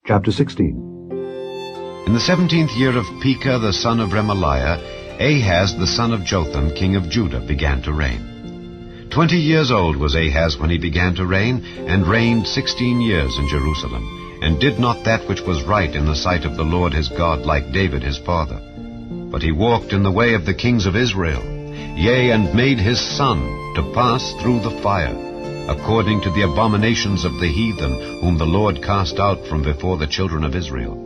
Chapter 16. In the 17th year of Pekah the son of Remaliah, Ahaz the son of Jotham, king of Judah, began to reign. 20 years old was Ahaz when he began to reign, and reigned 16 years in Jerusalem, and did not that which was right in the sight of the Lord his God, like David his father. But he walked in the way of the kings of Israel, yea, and made his son to pass through the fire, according to the abominations of the heathen, whom the Lord cast out from before the children of Israel.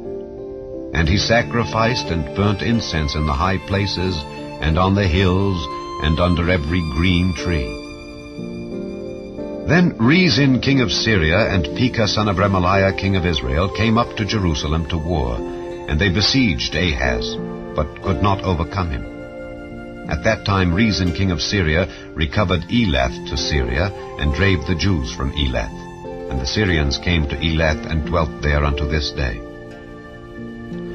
And he sacrificed and burnt incense in the high places, and on the hills, and under every green tree. Then Rezin king of Syria and Pekah son of Remaliah king of Israel came up to Jerusalem to war, and they besieged Ahaz, but could not overcome him. At that time Rezin king of Syria recovered Elath to Syria, and drave the Jews from Elath. And the Syrians came to Elath, and dwelt there unto this day.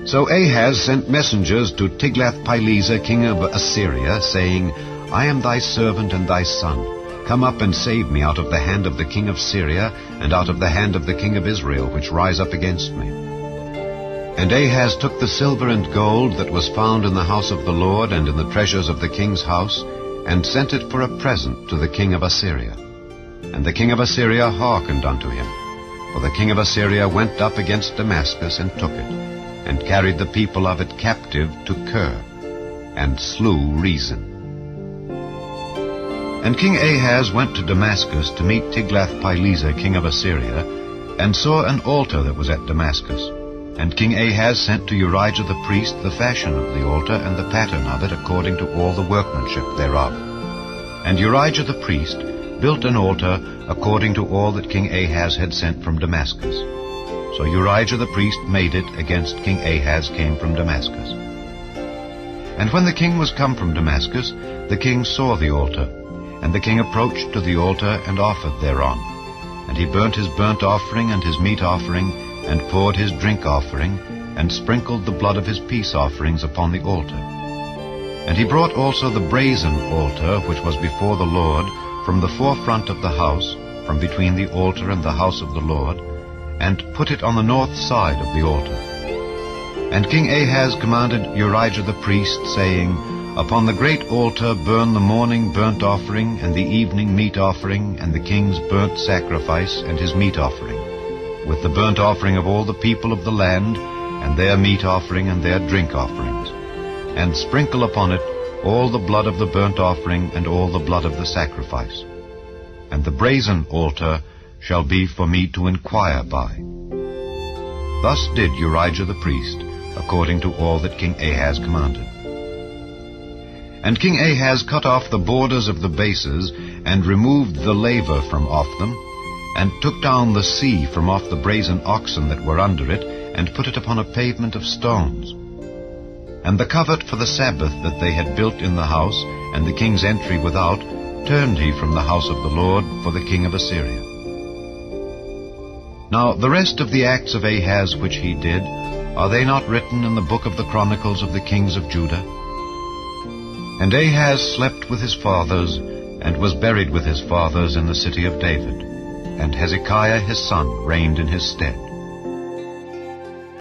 So Ahaz sent messengers to Tiglath-Pileser king of Assyria, saying, I am thy servant and thy son. Come up and save me out of the hand of the king of Syria, and out of the hand of the king of Israel, which rise up against me. And Ahaz took the silver and gold that was found in the house of the Lord, and in the treasures of the king's house, and sent it for a present to the king of Assyria. And the king of Assyria hearkened unto him. For the king of Assyria went up against Damascus, and took it, and carried the people of it captive to Kir, and slew Rezin. And King Ahaz went to Damascus to meet Tiglath-Pileser king of Assyria, and saw an altar that was at Damascus. And King Ahaz sent to Urijah the priest the fashion of the altar, and the pattern of it, according to all the workmanship thereof. And Urijah the priest built an altar according to all that King Ahaz had sent from Damascus. So Urijah the priest made it against King Ahaz came from Damascus. And when the king was come from Damascus, the king saw the altar, and the king approached to the altar, and offered thereon. And he burnt his burnt offering and his meat offering, and poured his drink offering, and sprinkled the blood of his peace offerings upon the altar. And he brought also the brazen altar, which was before the Lord, from the forefront of the house, from between the altar and the house of the Lord, and put it on the north side of the altar. And King Ahaz commanded Urijah the priest, saying, Upon the great altar burn the morning burnt offering, and the evening meat offering, and the king's burnt sacrifice, and his meat offering, with the burnt offering of all the people of the land, and their meat offering and their drink offerings. And sprinkle upon it all the blood of the burnt offering, and all the blood of the sacrifice. And the brazen altar shall be for me to inquire by. Thus did Urijah the priest, according to all that King Ahaz commanded. And King Ahaz cut off the borders of the bases, and removed the laver from off them, and took down the sea from off the brazen oxen that were under it, and put it upon a pavement of stones. And the covert for the Sabbath that they had built in the house, and the king's entry without, turned he from the house of the Lord for the king of Assyria. Now the rest of the acts of Ahaz which he did, are they not written in the book of the Chronicles of the kings of Judah? And Ahaz slept with his fathers, and was buried with his fathers in the city of David. And Hezekiah his son reigned in his stead.